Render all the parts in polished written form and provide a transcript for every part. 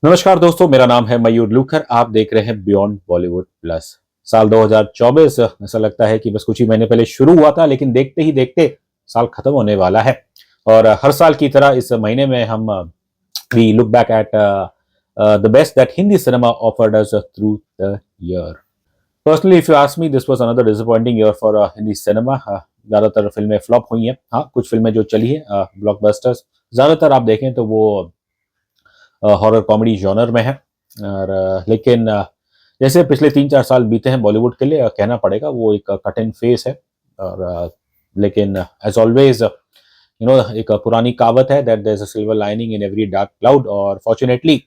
नमस्कार दोस्तों, मेरा नाम है मयूर लूखर। आप देख रहे हैं बियॉन्ड बॉलीवुड प्लस। साल 2024 ऐसा लगता है कि बस कुछ ही महीने पहले शुरू हुआ था, लेकिन देखते ही देखते साल खत्म होने वाला है। और हर साल की तरह इस महीने में हम we look back at the best that Hindi cinema offered us through the year. Personally if you ask me, this was another disappointing year for Hindi cinema. ज्यादातर फिल्में फ्लॉप हुई हैं। हाँ, कुछ फिल्में जो चली है ब्लॉकबस्टर्स, ज्यादातर आप देखें तो वो हॉरर कॉमेडी जॉनर में है। और लेकिन जैसे पिछले 3-4 साल बीते हैं बॉलीवुड के लिए, कहना पड़ेगा वो एक कट इन फेस है। और लेकिन एज ऑलवेज एक पुरानी कहावत है that there is a silver lining in every dark cloud. और फॉर्चुनेटली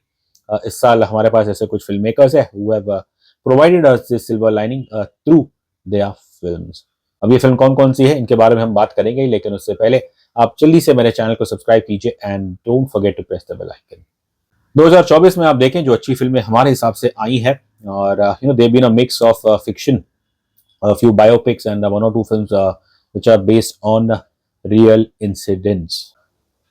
इस साल हमारे पास ऐसे कुछ फिल्म मेकर्स है who have provided us this silver lining through their films. अब ये फिल्म कौन कौन सी है इनके बारे में हम बात करेंगे, लेकिन उससे पहले आप जल्दी से मेरे चैनल को सब्सक्राइब कीजिए and don't forget to press the bell icon. 2024 में आप देखें जो अच्छी फिल्में हमारे हिसाब से आई हैं, और they been a mix of fiction, few biopics and one or two films which are based on real incidents.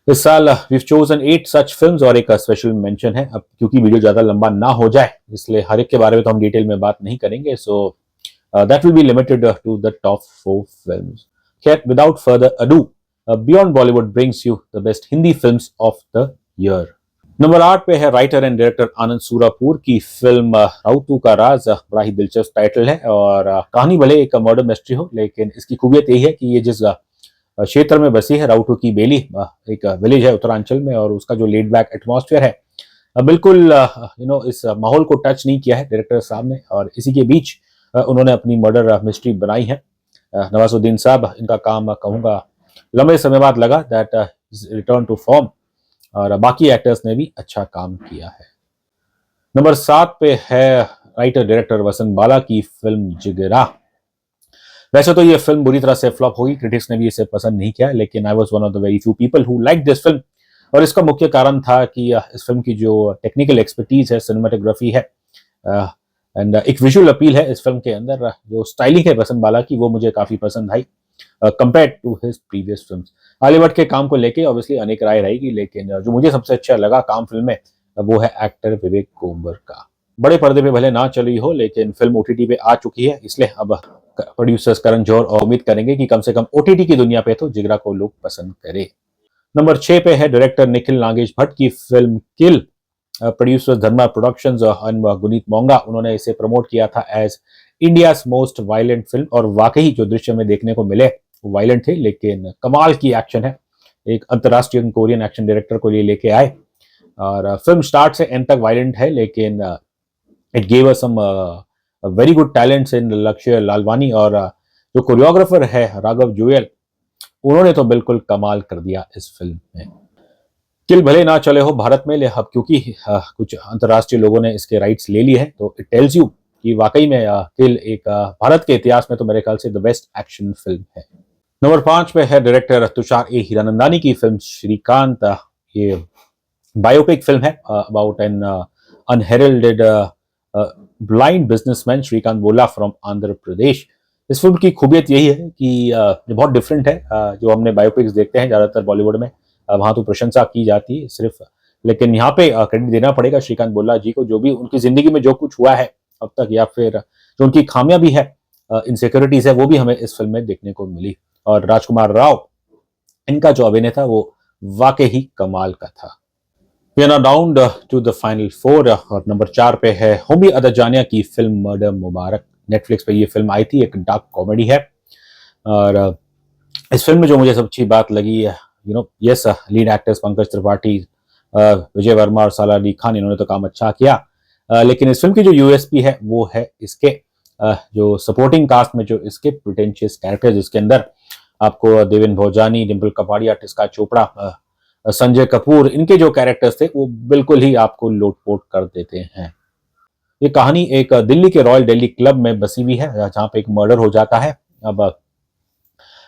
इस साल we've chosen 8 such films और एक स्पेशल मेंशन है। अब क्योंकि वीडियो ज्यादा लंबा ना हो जाए इसलिए हर एक के बारे में तो हम डिटेल में बात नहीं करेंगे, सो that will be limited to the top 4 films. खैर, without further ado, Beyond Bollywood brings you the best Hindi films of the year. Number 8 पे है राइटर एंड डायरेक्टर आनंद सूरापुर की फिल्म राउतू का राज। बड़ा ही दिलचस्प टाइटल है और कहानी भले एक मर्डर मिस्ट्री हो, लेकिन इसकी खूबियत यही है कि ये जिस क्षेत्र में बसी है, राउटू की बेली एक विलेज है उत्तरांचल में, और उसका जो लेड बैक एटमॉस्फेयर है बिल्कुल इस माहौल को टच नहीं किया है डायरेक्टर साहब ने। और इसी के बीच उन्होंने अपनी मर्डर मिस्ट्री बनाई है। नवाजुद्दीन साहब, इनका काम कहूँगा लंबे समय बाद लगा दैट रिटर्न टू फॉर्म, और बाकी एक्टर्स ने भी अच्छा काम किया है। नंबर 7 पे है राइटर डायरेक्टर वसंत बाला की फिल्म जिगरा। वैसे तो ये फिल्म बुरी तरह से फ्लॉप होगी, क्रिटिक्स ने भी इसे पसंद नहीं किया, लेकिन I was one of the very few people who like this film. और इसका मुख्य कारण था कि इस फिल्म की जो टेक्निकल एक्सपर्टीज है, सिनेमाटोग्राफी है एंड एक विजुअल अपील है इस फिल्म के अंदर, जो स्टाइलिंग है वसंत बाला की, वो मुझे काफी पसंद आई compared to his previous film. Alia Bhatt के काम को लेके ऑब्वियसली अनेक राय रहेगी, लेकिन जो मुझे सबसे अच्छा लगा काम फिल्म में वो है एक्टर विवेक कोम्बर का। बड़े पर्दे पे भले ना चली हो, लेकिन फिल्म ओटीटी पे आ चुकी है, इसलिए अब प्रोड्यूसर्स करण जौहर और उम्मीद करेंगे कि कम से कम ओटीटी की दुनिया पे तो जिगरा को लोग पसंद करें। नंबर 6 पे है डायरेक्टर निखिल नागेश भट्ट की film Kill. Producer Dharma productions और गुनीत मोंगा, उन्होंने इसे प्रमोट किया था as India's most violent film, और वाकई जो दृश्य में देखने को मिले वो वायलेंट थे, लेकिन कमाल की एक्शन है। एक अंतर्राष्ट्रीय कोरियन एक्शन डायरेक्टर को ये लेके आए, और फिल्म स्टार्ट से एंड तक वायलेंट है, लेकिन it gave us some very good talents in Lakshya Lalwani, और जो कोरियोग्राफर है राघव जुएल, उन्होंने तो बिल्कुल कमाल कर दिया इस फिल्म में। किल भले ना चले हो भारत में, अब क्योंकि कुछ अंतर्राष्ट्रीय लोगों ने इसके राइट्स ले लिए हैं, तो इट टेल्स यू कि वाकई में किल एक भारत के इतिहास में तो मेरे ख्याल से द बेस्ट एक्शन फिल्म है। नंबर 5 पे है डायरेक्टर तुषार ए हीरानंदानी की फिल्म श्रीकांत। ये बायोपिक फिल्म है about an unheralded blind businessman Srikanth Bolla from Andhra Pradesh. इस फिल्म की खूबियत यही है कि ये बहुत डिफरेंट है। जो हमने बायोपिक्स देखते हैं ज्यादातर बॉलीवुड में, वहां तो प्रशंसा की जाती है सिर्फ, लेकिन यहाँ पे क्रेडिट देना पड़ेगा श्रीकांत बोल्ला जी को। जो भी उनकी जिंदगी में जो कुछ हुआ है अब तक, या फिर जो उनकी खामियां भी है, इनसिक्योरिटीज है, वो भी हमें इस फिल्म में देखने को मिली। और राजकुमार राव, इनका जो अभिनय था वो वाकई ही कमाल का था। We are now down to the final 4, और नंबर 4 पे है होमी अदजानिया की फिल्म मर्डर मुबारक। नेटफ्लिक्स पे ये फिल्म आई थी, एक डार्क कॉमेडी है। और इस फिल्म में जो मुझे सबसे अच्छी बात लगी, yes, lead actors Pankaj Tripathi, Vijay Varma और साला अली खान, इन्होंने तो काम अच्छा किया, लेकिन इस फिल्म की जो यूएसपी है वो है इसके जो सपोर्टिंग कास्ट में जो इसके प्रिटेंशियस कैरेक्टर्स, इसके अंदर आपको देवेन भोजानी, डिम्पल कपाड़िया, टिस्का चोपड़ा, संजय कपूर, इनके जो कैरेक्टर्स थे वो बिल्कुल ही आपको लोटपोट कर देते हैं। ये कहानी एक दिल्ली के रॉयल दिल्ली क्लब में बसी हुई है, जहाँ पे एक मर्डर हो जाता है। अब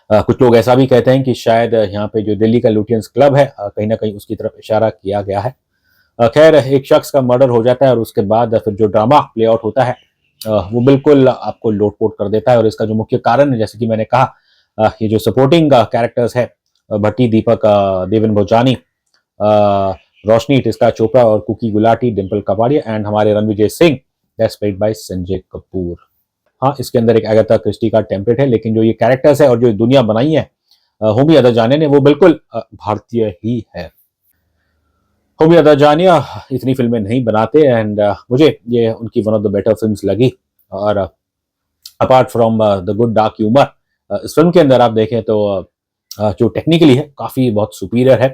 कुछ लोग ऐसा भी कहते हैं कि शायद यहाँ पे जो दिल्ली का लुटियंस क्लब है, कहीं ना कहीं उसकी तरफ इशारा किया गया है। खैर, एक शख्स का मर्डर हो जाता है और उसके बाद फिर जो ड्रामा प्ले आउट होता है वो बिल्कुल आपको लोटपोट कर देता है। और इसका जो मुख्य कारण है, जैसे कि मैंने कहा, ये जो सपोर्टिंग कैरेक्टर्स है, भट्टी दीपक, देवेन भोजानी, रोशनी टिस्का चोपड़ा और कुकी गुलाटी, डिम्पल कपाड़िया एंड हमारे Ranvijay Singh, that's played by Sanjay Kapoor. हाँ, इसके अंदर एक अगाथा क्रिस्टी का टेम्पलेट है, लेकिन जो ये कैरेक्टर्स है और जो दुनिया बनाई है होमी अदजानिया ने, वो बिल्कुल भारतीय ही है। होमी अदजानिया इतनी फिल्में नहीं बनाते एंड मुझे ये उनकी one of the better films लगी। और apart from the good dark humour, इस फिल्म के अंदर आप देखें तो जो टेक्निकली है काफी बहुत सुपीरियर है।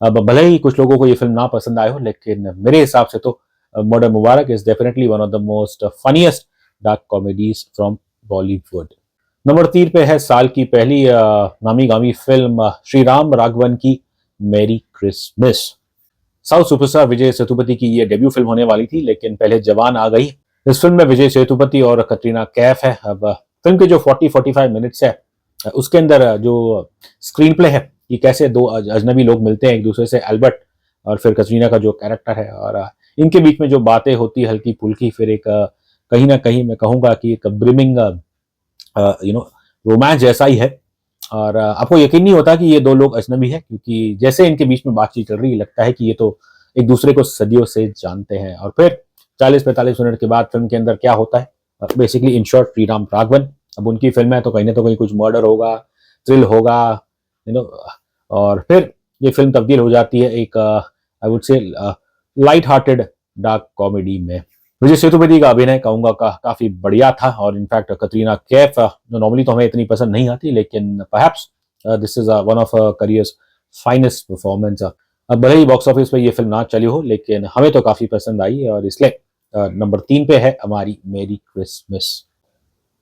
अब भले ही कुछ लोगों को ये फिल्म ना पसंद आए हो, लेकिन मेरे हिसाब से तो murder Mubarak is definitely one of the most funniest dark comedies from Bollywood. Number 3 पे है साल की पहली नामी गामी फिल्म श्री राम राघवन की मेरी Christmas. South superstar Vijay Sethupathi की ये डेब्यू फिल्म होने वाली थी, लेकिन पहले जवान आ गई। इस फिल्म में विजय सेतुपति और कटरीना कैफ है। अब फिल्म के जो 40-45 मिनट्स है, उसके अंदर जो स्क्रीन प्ले है कि कैसे दो अजनबी लोग मिलते हैं एक दूसरे से, एल्बर्ट और फिर कटरीना का जो कैरेक्टर है, और इनके बीच में जो बातें होती है हल्की फुल्की, फिर एक कहीं ना कहीं मैं कहूंगा कि एक ब्रिमिंग रोमांस जैसा ही है। और आपको यकीन नहीं होता कि ये दो लोग अजनबी है, क्योंकि जैसे इनके बीच में बातचीत चल रही है लगता है कि ये तो एक दूसरे को सदियों से जानते हैं। और फिर 40-45 मिनट के बाद फिल्म के अंदर क्या होता है, basically in short Shri Ram Raghavan, अब उनकी फिल्म है तो कहीं ना तो कहीं कुछ मर्डर होगा, थ्रिल होगा, और फिर ये फिल्म तब्दील हो जाती है एक I would say light hearted dark comedy में। विजय सेतुपति का अभिनय कहूंगा काफी बढ़िया था, और इनफैक्ट कटरीना कैफ जो नॉर्मली तो हमें इतनी पसंद नहीं आती, लेकिन perhaps this is one of careers finest performance. अब भले ही बॉक्स ऑफिस पे ये फिल्म ना चली हो, लेकिन हमें तो काफी पसंद आई, और इसलिए नंबर 3 पे है हमारी मेरी क्रिसमस।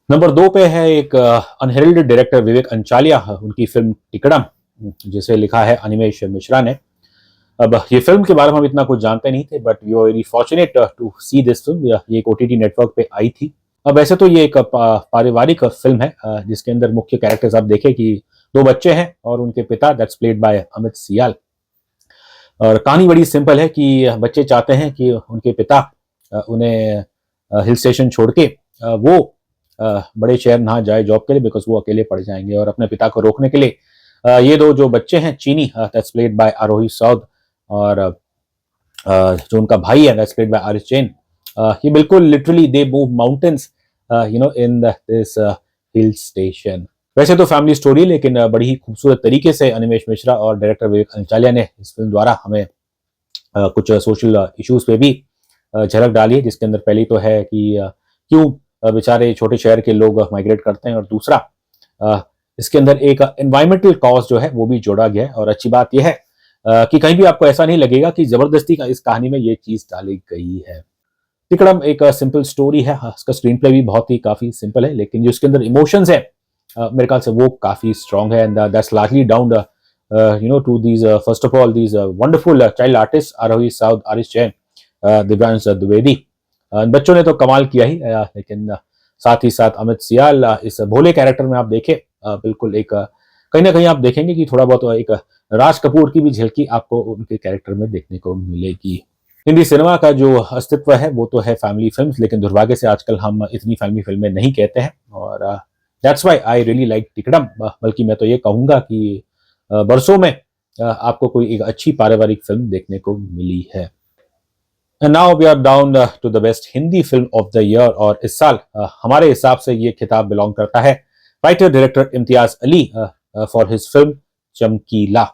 नंबर 2 पे है एक अनहेरिल्ड डायरेक्टर विवेक अंचालिया, उनकी फिल्म टिकड़म, जिसे लिखा है अनिमेश मिश्रा ने। अब ये फिल्म के बारे में हम इतना कुछ जानते नहीं थे, but we are very fortunate to see this film. ये एक ओटीटी नेटवर्क पे आई थी। अब वैसे तो ये एक पारिवारिक फिल्म है, जिसके अंदर मुख्य कैरेक्टर्स आप देखें कि 2 बच्चे हैं और उनके पिता, दैट्स प्लेड बाय अमित सियाल। और कहानी बड़ी सिंपल है कि बच्चे चाहते हैं कि उनके पिता उन्हें हिल स्टेशन छोड़ के वो बड़े शहर ना जाए जॉब के लिए, बिकॉज वो अकेले पड़ जाएंगे। और अपने पिता को रोकने के लिए ये 2 जो बच्चे हैं, चीनी दैट्स प्लेड बाय आरोही सौद, और जो उनका भाई है that's played by Aaris Jain, ये बिल्कुल literally they move mountains in this hill station. वैसे तो फैमिली स्टोरी, लेकिन बड़ी ही खूबसूरत तरीके से अनिमेश मिश्रा और डायरेक्टर विवेक अंचालिया ने इस फिल्म द्वारा हमें कुछ सोशल इश्यूज पे भी झलक डाली है, जिसके अंदर पहली तो है कि क्यों बेचारे छोटे शहर के लोग माइग्रेट करते हैं, और दूसरा इसके अंदर एक एनवायरमेंटल कॉज जो है वो भी जोड़ा गया है। और अच्छी बात यह है कि कहीं भी आपको ऐसा नहीं लगेगा कि जबरदस्ती का इस कहानी में ये चीज डाली गई है। तिकड़म एक सिंपल स्टोरी है, इसका स्क्रीन प्ले भी बहुत ही काफी सिंपल है, लेकिन जो इसके अंदर इमोशंस है मेरे ख्याल से वो काफी स्ट्रॉन्ग है, and that's largely down to these first of all these wonderful child artist Arohi Saud, Arish Jain, Divyansh Dwivedi. बच्चों ने तो कमाल किया ही, लेकिन साथ ही साथ अमित सियाल इस भोले कैरेक्टर में आप देखें, बिल्कुल एक कहीं ना कहीं आप देखेंगे कि थोड़ा बहुत एक राज कपूर की भी झलकी आपको उनके कैरेक्टर में देखने को मिलेगी। हिंदी सिनेमा का जो अस्तित्व है वो तो है फैमिली फिल्म्स, लेकिन दुर्भाग्य से आजकल हम इतनी फैमिली फिल्में नहीं कहते हैं, और that's why I really like Tikdam. बल्कि मैं तो ये कहूंगा कि बरसों में आपको कोई एक अच्छी पारिवारिक फिल्म देखने को मिली है। And now we are down to the best Hindi film of the year, और इस साल हमारे हिसाब से ये खिताब बिलोंग करता है writer director Imtiaz Ali for his film चमकीला।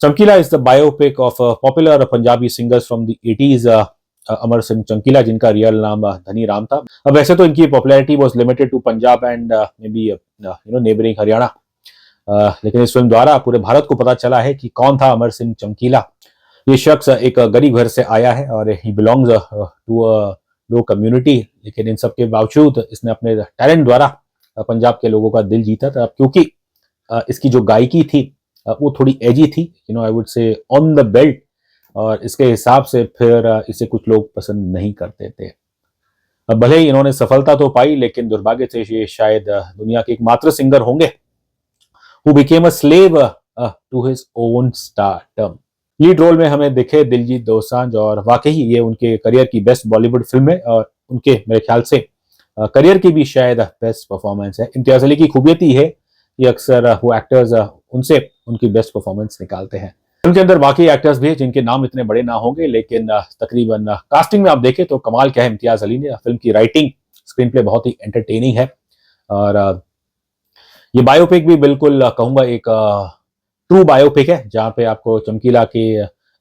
चमकीला is the biopic of popular Punjabi singers from the 80s, Amar Singh चमकीला, जिनका रियल नाम धनी राम था। अब वैसे तो इनकी popularity was limited to Punjab and maybe neighbouring Haryana, लेकिन इस फिल्म द्वारा पूरे भारत को पता चला है कि कौन था अमर सिंह चमकीला। ये शख्स एक गरीब घर से आया है और he belongs to a low community, लेकिन इन सब के बावजूद इसने अपने टैलेंट द्वारा पंजाब के लोगों का दिल जीता था, क्योंकि इसकी जो गायकी थी वो थोड़ी एजी थी, I would say on the belt, और इसके हिसाब से फिर इसे कुछ लोग पसंद नहीं करते थे। अब भले ही इन्होंने सफलता तो पाई, लेकिन दुर्भाग्य से ये शायद दुनिया के एकमात्र सिंगर होंगे who became a slave to his own stardom. Lead role में हमें दिखे दिलजीत दोसांझ, और वाकई ये उनके करियर की बेस्ट बॉलीवुड फिल्म है, और उनके मेरे ख्याल से करियर की भी शायद बेस्ट परफॉर्मेंस है। इम्तियाज अली की खूबियत ही है कि अक्सर वो एक्टर्स उनसे उनकी बेस्ट परफॉर्मेंस निकालते हैं। फिल्म के अंदर बाकी एक्टर्स भी हैं जिनके नाम इतने बड़े ना होंगे, लेकिन तकरीबन कास्टिंग में आप देखें तो कमाल क्या है इम्तियाज अली ने। फिल्म की राइटिंग, स्क्रीन प्ले बहुत ही एंटरटेनिंग है, और ये बायोपिक भी बिल्कुल कहूंगा एक ट्रू बायोपिक है, जहाँ पे आपको चमकीला की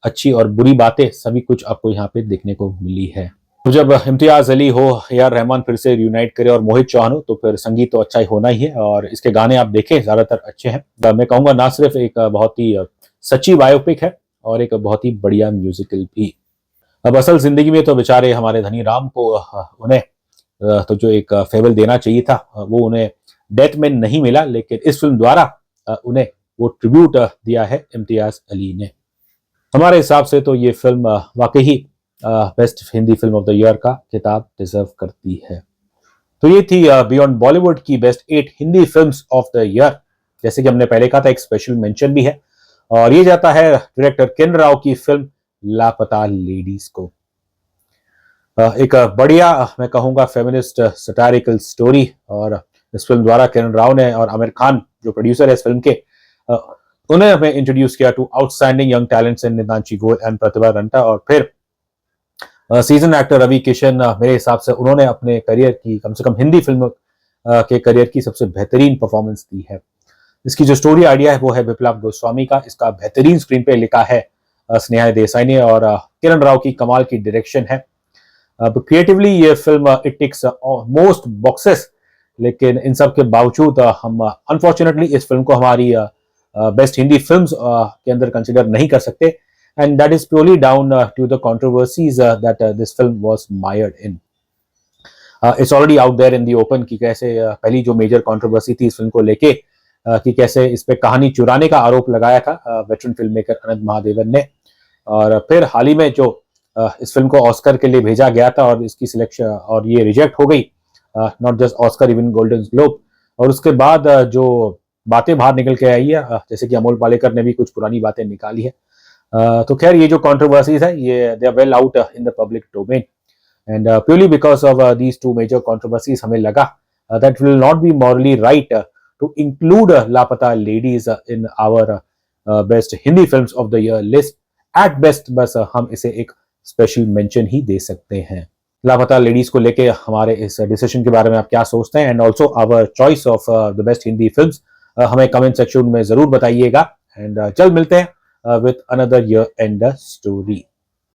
अच्छी और बुरी बातें सभी कुछ आपको यहाँ पे देखने को मिली है। तो जब इम्तियाज अली हो, ए.आर. रहमान फिर से यूनाइट करे और मोहित चौहान हो, तो फिर संगीत तो अच्छा ही होना ही है। और इसके गाने आप देखें ज्यादातर अच्छे हैं। मैं कहूंगा ना सिर्फ एक बहुत ही सच्ची बायोपिक है, और एक बहुत ही बढ़िया म्यूजिकल भी। अब असल जिंदगी में तो बेचारे हमारे धनी राम को उन्हें तो जो एक फेवल देना चाहिए था वो उन्हें डेथ में नहीं मिला, लेकिन इस फिल्म द्वारा उन्हें वो ट्रिब्यूट दिया है इम्तियाज अली ने। हमारे हिसाब से तो ये फिल्म वाकई ही best Hindi film of the year का खिताब डिजर्व करती है। तो ये थी बियॉन्ड बॉलीवुड की best 8 Hindi films of the year. जैसे कि हमने पहले कहा था, एक स्पेशल मेंशन भी है, और ये जाता है डायरेक्टर किरण राव की फिल्म लापता लेडीज को। एक बढ़िया, मैं कहूंगा, फेमिनिस्ट सटारिकल स्टोरी, और इस फिल्म द्वारा किरण राव ने और आमिर खान जो प्रोड्यूसर है इस फिल्म के, उन्हें हमें इंट्रोड्यूस किया to outstanding young talents in Nitanshi Goel and Pratibha Ranta. और फिर सीजन एक्टर रवि किशन, मेरे हिसाब से उन्होंने अपने करियर की, कम से कम हिंदी फिल्म के करियर की सबसे बेहतरीन परफॉर्मेंस दी है। इसकी जो स्टोरी आइडिया है वो है विप्लव गोस्वामी का। इसका बेहतरीन स्क्रीन पे लिखा है स्नेहा देसाई ने, और किरण राव की कमाल की डायरेक्शन है। अब क्रिएटिवली ये film it ticks most boxes, लेकिन इन सब के बावजूद हम अनफॉर्चुनेटली इस फिल्म को हमारी बेस्ट हिंदी फिल्म्स के अंदर कंसिडर नहीं कर सकते, and that is purely down to the controversies that this film was mired in. It's already out there in the open कि कैसे पहली जो मेजर कंट्रोवर्सी थी इस फिल्म को लेके कि कैसे इस पे कहानी चुराने का आरोप लगाया था वेटरन फिल्म मेकर अनंत महादेवन ने, और फिर हाल ही में जो इस फिल्म को ऑस्कर के लिए भेजा गया था और इसकी सिलेक्शन और ये रिजेक्ट हो गई, not just Oscar, even golden globe. और उसके बाद जो बातें बाहर निकल के आई है, जैसे कि अमोल पालेकर ने भी कुछ पुरानी बातें निकाली है, तो खैर ये जो कंट्रोवर्सीज है ये they are well out in the public domain, and purely because of these two major controversies हमें लगा that will not be morally right to include Laapataa ladies in our best Hindi films of the year list. At best बस हम इसे एक special mention ही दे सकते हैं। लापता ladies को लेके हमारे इस डिसीजन के बारे में आप क्या सोचते हैं, and also our choice of the best Hindi films हमें कमेंट सेक्शन में जरूर बताइएगा, एंड जल्द मिलते हैं with another year-end story.